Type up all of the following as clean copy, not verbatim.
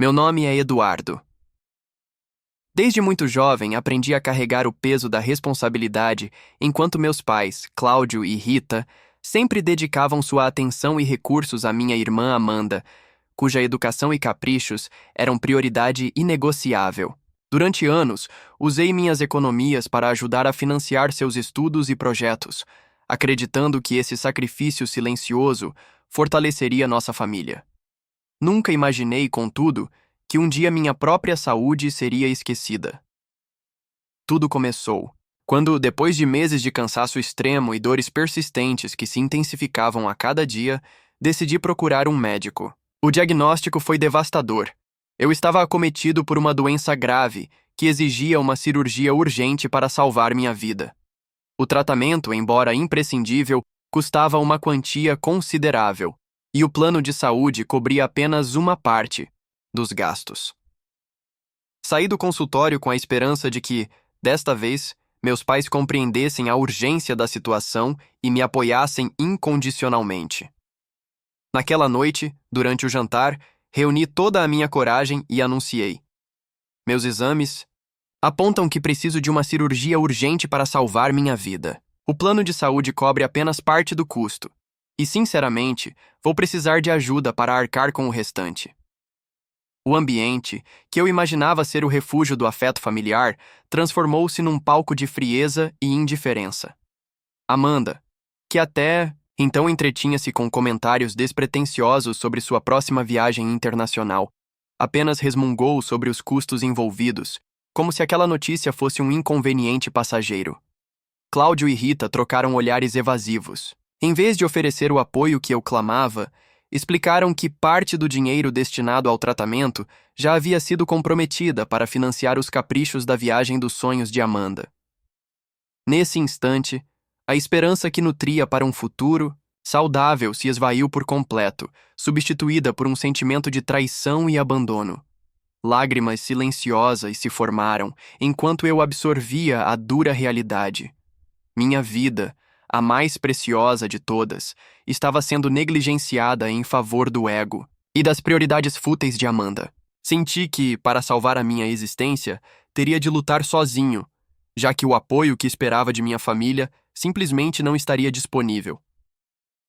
Meu nome é Eduardo. Desde muito jovem, aprendi a carregar o peso da responsabilidade, enquanto meus pais, Cláudio e Rita, sempre dedicavam sua atenção e recursos à minha irmã Amanda, cuja educação e caprichos eram prioridade inegociável. Durante anos, usei minhas economias para ajudar a financiar seus estudos e projetos, acreditando que esse sacrifício silencioso fortaleceria nossa família. Nunca imaginei, contudo, que um dia minha própria saúde seria esquecida. Tudo começou quando, depois de meses de cansaço extremo e dores persistentes que se intensificavam a cada dia, decidi procurar um médico. O diagnóstico foi devastador. Eu estava acometido por uma doença grave que exigia uma cirurgia urgente para salvar minha vida. O tratamento, embora imprescindível, custava uma quantia considerável, e o plano de saúde cobria apenas uma parte dos gastos. Saí do consultório com a esperança de que, desta vez, meus pais compreendessem a urgência da situação e me apoiassem incondicionalmente. Naquela noite, durante o jantar, reuni toda a minha coragem e anunciei: meus exames apontam que preciso de uma cirurgia urgente para salvar minha vida. O plano de saúde cobre apenas parte do custo, e, sinceramente, vou precisar de ajuda para arcar com o restante. O ambiente, que eu imaginava ser o refúgio do afeto familiar, transformou-se num palco de frieza e indiferença. Amanda, que até então entretinha-se com comentários despretensiosos sobre sua próxima viagem internacional, apenas resmungou sobre os custos envolvidos, como se aquela notícia fosse um inconveniente passageiro. Cláudio e Rita trocaram olhares evasivos. Em vez de oferecer o apoio que eu clamava, explicaram que parte do dinheiro destinado ao tratamento já havia sido comprometida para financiar os caprichos da viagem dos sonhos de Amanda. Nesse instante, a esperança que nutria para um futuro saudável se esvaiu por completo, substituída por um sentimento de traição e abandono. Lágrimas silenciosas se formaram enquanto eu absorvia a dura realidade. Minha vida, a mais preciosa de todas, estava sendo negligenciada em favor do ego e das prioridades fúteis de Amanda. Senti que, para salvar a minha existência, teria de lutar sozinho, já que o apoio que esperava de minha família simplesmente não estaria disponível.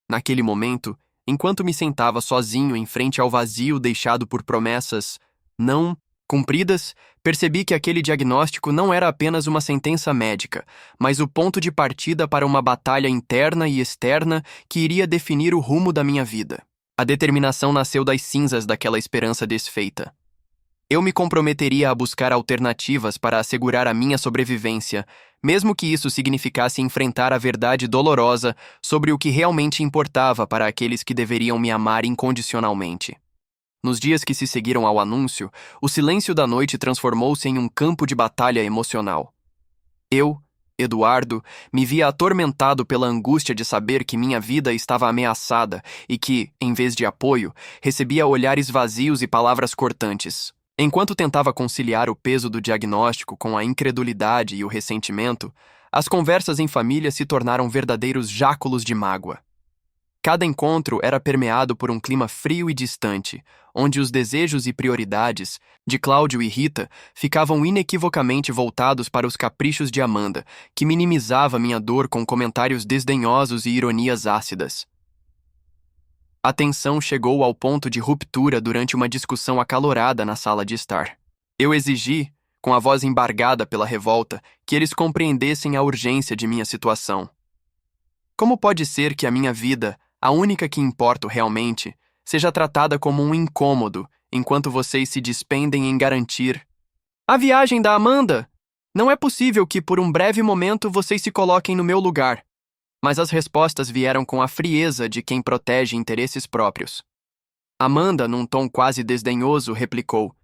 Naquele momento, enquanto me sentava sozinho em frente ao vazio deixado por promessas não cumpridas, percebi que aquele diagnóstico não era apenas uma sentença médica, mas o ponto de partida para uma batalha interna e externa que iria definir o rumo da minha vida. A determinação nasceu das cinzas daquela esperança desfeita. Eu me comprometeria a buscar alternativas para assegurar a minha sobrevivência, mesmo que isso significasse enfrentar a verdade dolorosa sobre o que realmente importava para aqueles que deveriam me amar incondicionalmente. Nos dias que se seguiram ao anúncio, o silêncio da noite transformou-se em um campo de batalha emocional. Eu, Eduardo, me via atormentado pela angústia de saber que minha vida estava ameaçada e que, em vez de apoio, recebia olhares vazios e palavras cortantes. Enquanto tentava conciliar o peso do diagnóstico com a incredulidade e o ressentimento, as conversas em família se tornaram verdadeiros jáculos de mágoa. Cada encontro era permeado por um clima frio e distante, onde os desejos e prioridades de Cláudio e Rita ficavam inequivocamente voltados para os caprichos de Amanda, que minimizava minha dor com comentários desdenhosos e ironias ácidas. A tensão chegou ao ponto de ruptura durante uma discussão acalorada na sala de estar. Eu exigi, com a voz embargada pela revolta, que eles compreendessem a urgência de minha situação. Como pode ser que a minha vida, a única que importo realmente, seja tratada como um incômodo, enquanto vocês se despendem em garantir a viagem da Amanda? Não é possível que, por um breve momento, vocês se coloquem no meu lugar. Mas as respostas vieram com a frieza de quem protege interesses próprios. Amanda, num tom quase desdenhoso, replicou: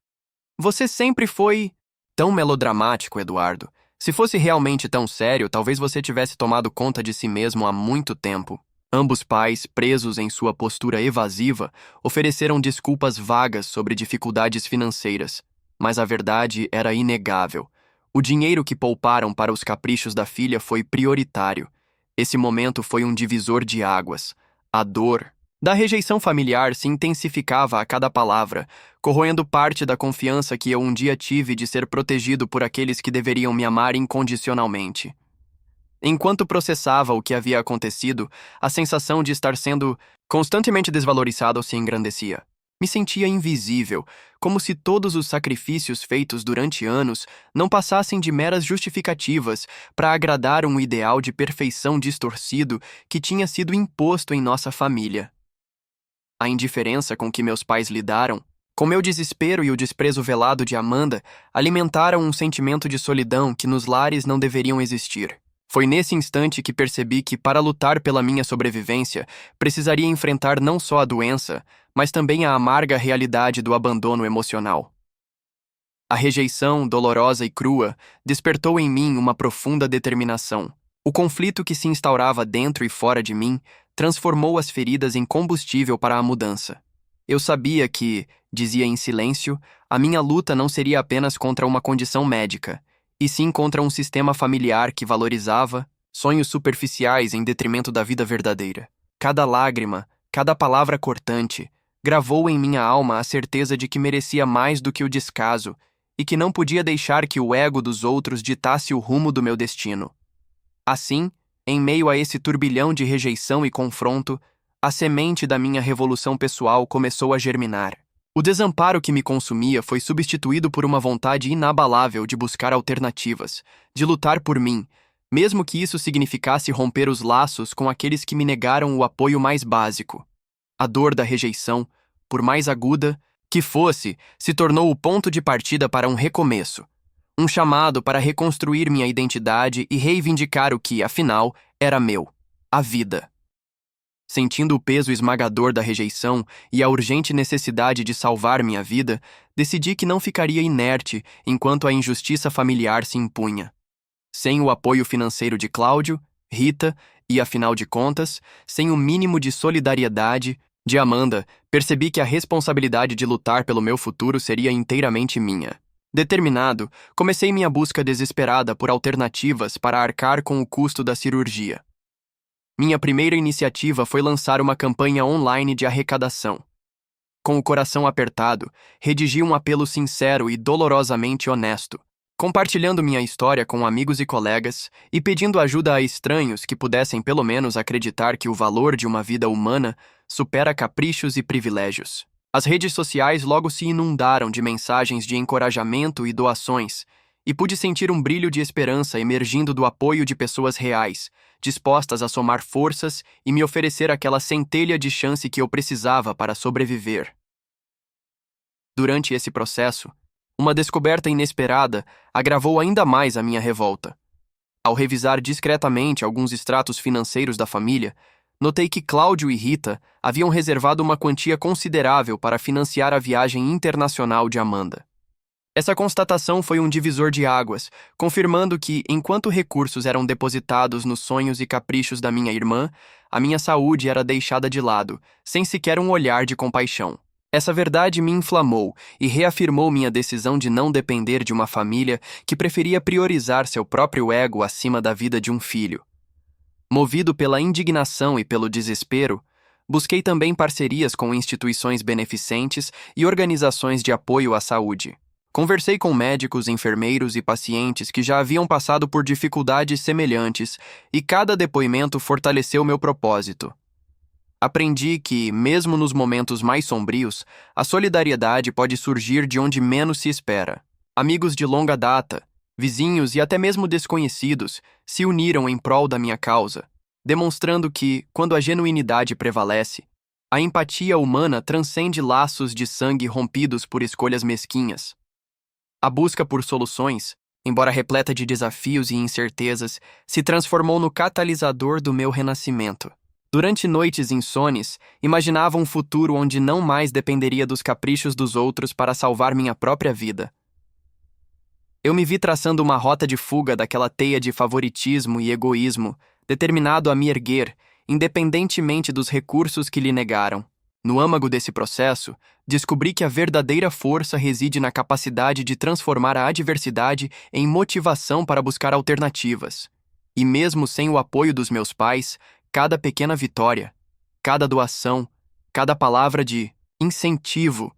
você sempre foi tão melodramático, Eduardo. Se fosse realmente tão sério, talvez você tivesse tomado conta de si mesmo há muito tempo. Ambos pais, presos em sua postura evasiva, ofereceram desculpas vagas sobre dificuldades financeiras, mas a verdade era inegável. O dinheiro que pouparam para os caprichos da filha foi prioritário. Esse momento foi um divisor de águas. A dor, Da rejeição familiar se intensificava a cada palavra, corroendo parte da confiança que eu um dia tive de ser protegido por aqueles que deveriam me amar incondicionalmente. Enquanto processava o que havia acontecido, a sensação de estar sendo constantemente desvalorizado se engrandecia. Me sentia invisível, como se todos os sacrifícios feitos durante anos não passassem de meras justificativas para agradar um ideal de perfeição distorcido que tinha sido imposto em nossa família. A indiferença com que meus pais lidaram, com meu desespero e o desprezo velado de Amanda, alimentaram um sentimento de solidão que nos lares não deveriam existir. Foi nesse instante que percebi que, para lutar pela minha sobrevivência, precisaria enfrentar não só a doença, mas também a amarga realidade do abandono emocional. A rejeição, dolorosa e crua, despertou em mim uma profunda determinação. O conflito que se instaurava dentro e fora de mim transformou as feridas em combustível para a mudança. Eu sabia que, dizia em silêncio, a minha luta não seria apenas contra uma condição médica, e sim contra um sistema familiar que valorizava sonhos superficiais em detrimento da vida verdadeira. Cada lágrima, cada palavra cortante, gravou em minha alma a certeza de que merecia mais do que o descaso e que não podia deixar que o ego dos outros ditasse o rumo do meu destino. Assim, em meio a esse turbilhão de rejeição e confronto, a semente da minha revolução pessoal começou a germinar. O desamparo que me consumia foi substituído por uma vontade inabalável de buscar alternativas, de lutar por mim, mesmo que isso significasse romper os laços com aqueles que me negaram o apoio mais básico. A dor da rejeição, por mais aguda que fosse, se tornou o ponto de partida para um recomeço. Um chamado para reconstruir minha identidade e reivindicar o que, afinal, era meu: a vida. Sentindo o peso esmagador da rejeição e a urgente necessidade de salvar minha vida, decidi que não ficaria inerte enquanto a injustiça familiar se impunha. Sem o apoio financeiro de Cláudio, Rita e, afinal de contas, sem o mínimo de solidariedade de Amanda, percebi que a responsabilidade de lutar pelo meu futuro seria inteiramente minha. Determinado, comecei minha busca desesperada por alternativas para arcar com o custo da cirurgia. Minha primeira iniciativa foi lançar uma campanha online de arrecadação. Com o coração apertado, redigi um apelo sincero e dolorosamente honesto, compartilhando minha história com amigos e colegas e pedindo ajuda a estranhos que pudessem pelo menos acreditar que o valor de uma vida humana supera caprichos e privilégios. As redes sociais logo se inundaram de mensagens de encorajamento e doações, e pude sentir um brilho de esperança emergindo do apoio de pessoas reais, dispostas a somar forças e me oferecer aquela centelha de chance que eu precisava para sobreviver. Durante esse processo, uma descoberta inesperada agravou ainda mais a minha revolta. Ao revisar discretamente alguns extratos financeiros da família, notei que Cláudio e Rita haviam reservado uma quantia considerável para financiar a viagem internacional de Amanda. Essa constatação foi um divisor de águas, confirmando que, enquanto recursos eram depositados nos sonhos e caprichos da minha irmã, a minha saúde era deixada de lado, sem sequer um olhar de compaixão. Essa verdade me inflamou e reafirmou minha decisão de não depender de uma família que preferia priorizar seu próprio ego acima da vida de um filho. Movido pela indignação e pelo desespero, busquei também parcerias com instituições beneficentes e organizações de apoio à saúde. Conversei com médicos, enfermeiros e pacientes que já haviam passado por dificuldades semelhantes e cada depoimento fortaleceu meu propósito. Aprendi que, mesmo nos momentos mais sombrios, a solidariedade pode surgir de onde menos se espera. Amigos de longa data, vizinhos e até mesmo desconhecidos se uniram em prol da minha causa, demonstrando que, quando a genuinidade prevalece, a empatia humana transcende laços de sangue rompidos por escolhas mesquinhas. A busca por soluções, embora repleta de desafios e incertezas, se transformou no catalisador do meu renascimento. Durante noites insones, imaginava um futuro onde não mais dependeria dos caprichos dos outros para salvar minha própria vida. Eu me vi traçando uma rota de fuga daquela teia de favoritismo e egoísmo, determinado a me erguer, independentemente dos recursos que lhe negaram. No âmago desse processo, descobri que a verdadeira força reside na capacidade de transformar a adversidade em motivação para buscar alternativas. E mesmo sem o apoio dos meus pais, cada pequena vitória, cada doação, Cada palavra de incentivo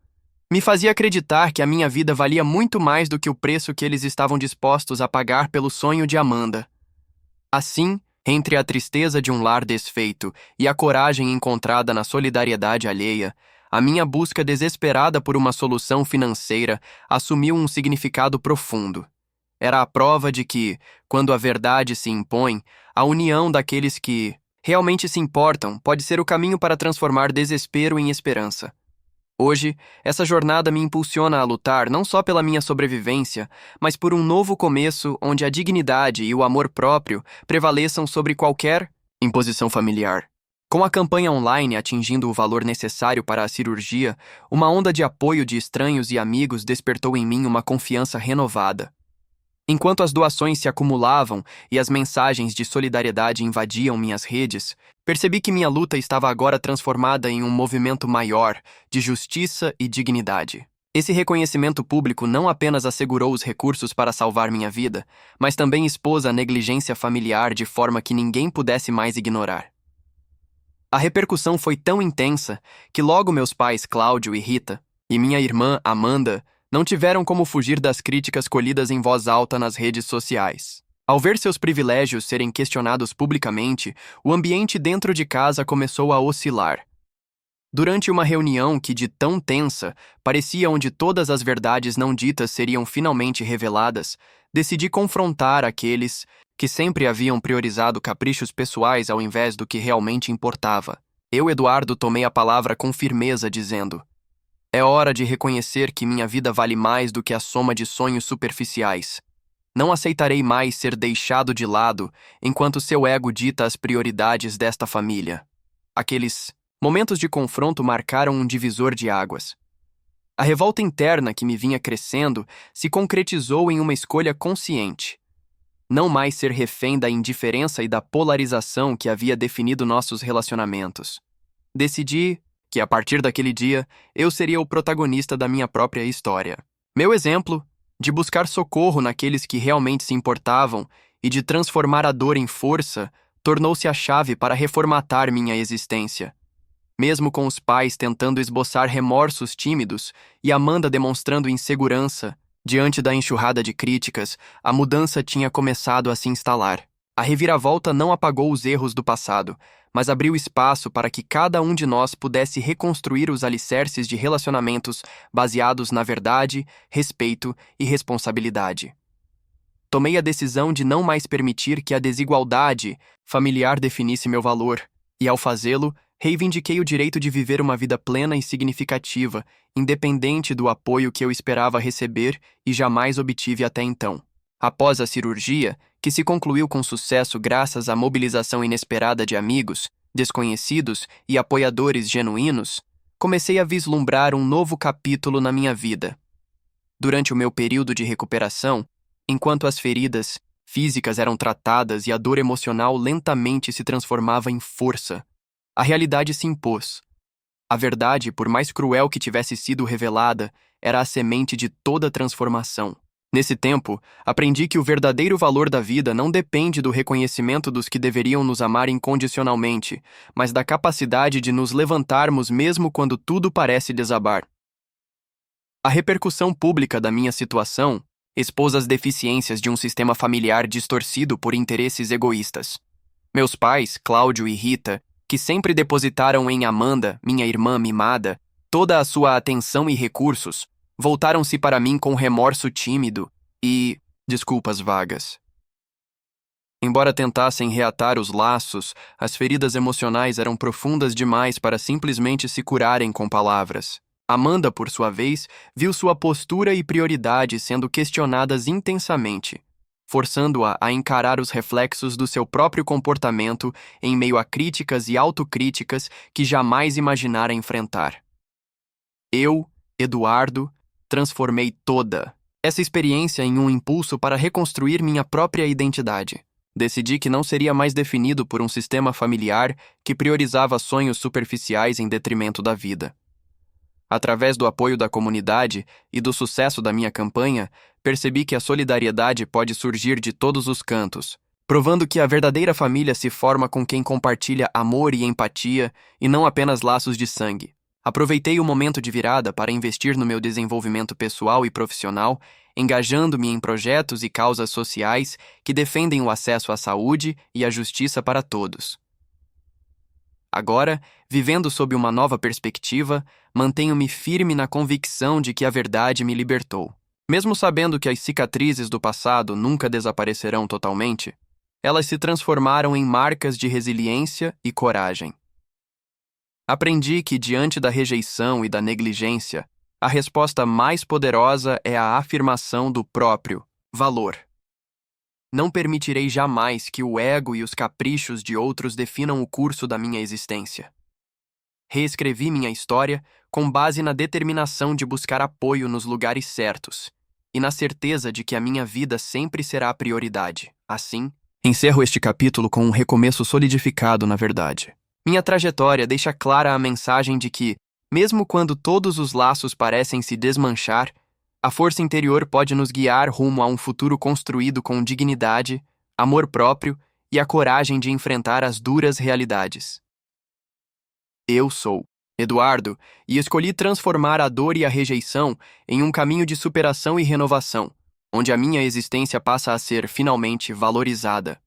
me fazia acreditar que a minha vida valia muito mais do que o preço que eles estavam dispostos a pagar pelo sonho de Amanda. Assim, entre a tristeza de um lar desfeito e a coragem encontrada na solidariedade alheia, a minha busca desesperada por uma solução financeira assumiu um significado profundo. Era a prova de que, quando a verdade se impõe, a união daqueles que realmente se importam pode ser o caminho para transformar desespero em esperança. Hoje, essa jornada me impulsiona a lutar não só pela minha sobrevivência, mas por um novo começo onde a dignidade e o amor próprio prevaleçam sobre qualquer imposição familiar. Com a campanha online atingindo o valor necessário para a cirurgia, uma onda de apoio de estranhos e amigos despertou em mim uma confiança renovada. Enquanto as doações se acumulavam e as mensagens de solidariedade invadiam minhas redes, percebi que minha luta estava agora transformada em um movimento maior de justiça e dignidade. Esse reconhecimento público não apenas assegurou os recursos para salvar minha vida, mas também expôs a negligência familiar de forma que ninguém pudesse mais ignorar. A repercussão foi tão intensa que logo meus pais Cláudio e Rita, e minha irmã Amanda, não tiveram como fugir das críticas colhidas em voz alta nas redes sociais. Ao ver seus privilégios serem questionados publicamente, o ambiente dentro de casa começou a oscilar. Durante uma reunião que, de tão tensa, parecia onde todas as verdades não ditas seriam finalmente reveladas, decidi confrontar aqueles que sempre haviam priorizado caprichos pessoais ao invés do que realmente importava. Eu, Eduardo, tomei a palavra com firmeza, dizendo: é hora de reconhecer que minha vida vale mais do que a soma de sonhos superficiais. Não aceitarei mais ser deixado de lado enquanto seu ego dita as prioridades desta família. Aqueles momentos de confronto marcaram um divisor de águas. A revolta interna que me vinha crescendo se concretizou em uma escolha consciente. Não mais ser refém da indiferença e da polarização que havia definido nossos relacionamentos. Decidi que, a partir daquele dia, eu seria o protagonista da minha própria história. Meu exemplo, de buscar socorro naqueles que realmente se importavam e de transformar a dor em força, tornou-se a chave para reformatar minha existência. Mesmo com os pais tentando esboçar remorsos tímidos e Amanda demonstrando insegurança, diante da enxurrada de críticas, a mudança tinha começado a se instalar. A reviravolta não apagou os erros do passado, mas abriu espaço para que cada um de nós pudesse reconstruir os alicerces de relacionamentos baseados na verdade, respeito e responsabilidade. Tomei a decisão de não mais permitir que a desigualdade familiar definisse meu valor, e ao fazê-lo, reivindiquei o direito de viver uma vida plena e significativa, independente do apoio que eu esperava receber e jamais obtive até então. Após a cirurgia, que se concluiu com sucesso graças à mobilização inesperada de amigos, desconhecidos e apoiadores genuínos, comecei a vislumbrar um novo capítulo na minha vida. Durante o meu período de recuperação, enquanto as feridas físicas eram tratadas e a dor emocional lentamente se transformava em força, a realidade se impôs. A verdade, por mais cruel que tivesse sido revelada, era a semente de toda transformação. Nesse tempo, aprendi que o verdadeiro valor da vida não depende do reconhecimento dos que deveriam nos amar incondicionalmente, mas da capacidade de nos levantarmos mesmo quando tudo parece desabar. A repercussão pública da minha situação expôs as deficiências de um sistema familiar distorcido por interesses egoístas. Meus pais, Cláudio e Rita, que sempre depositaram em Amanda, minha irmã mimada, toda a sua atenção e recursos, voltaram-se para mim com remorso tímido e desculpas vagas. Embora tentassem reatar os laços, as feridas emocionais eram profundas demais para simplesmente se curarem com palavras. Amanda, por sua vez, viu sua postura e prioridade sendo questionadas intensamente, forçando-a a encarar os reflexos do seu próprio comportamento em meio a críticas e autocríticas que jamais imaginara enfrentar. Eu, Eduardo, transformei toda essa experiência em um impulso para reconstruir minha própria identidade. Decidi que não seria mais definido por um sistema familiar que priorizava sonhos superficiais em detrimento da vida. Através do apoio da comunidade e do sucesso da minha campanha, percebi que a solidariedade pode surgir de todos os cantos, provando que a verdadeira família se forma com quem compartilha amor e empatia e não apenas laços de sangue. Aproveitei o momento de virada para investir no meu desenvolvimento pessoal e profissional, engajando-me em projetos e causas sociais que defendem o acesso à saúde e à justiça para todos. Agora, vivendo sob uma nova perspectiva, mantenho-me firme na convicção de que a verdade me libertou. Mesmo sabendo que as cicatrizes do passado nunca desaparecerão totalmente, elas se transformaram em marcas de resiliência e coragem. Aprendi que, diante da rejeição e da negligência, a resposta mais poderosa é a afirmação do próprio valor. Não permitirei jamais que o ego e os caprichos de outros definam o curso da minha existência. Reescrevi minha história com base na determinação de buscar apoio nos lugares certos e na certeza de que a minha vida sempre será a prioridade. Assim, encerro este capítulo com um recomeço solidificado na verdade. Minha trajetória deixa clara a mensagem de que, mesmo quando todos os laços parecem se desmanchar, a força interior pode nos guiar rumo a um futuro construído com dignidade, amor próprio e a coragem de enfrentar as duras realidades. Eu sou Eduardo e escolhi transformar a dor e a rejeição em um caminho de superação e renovação, onde a minha existência passa a ser finalmente valorizada.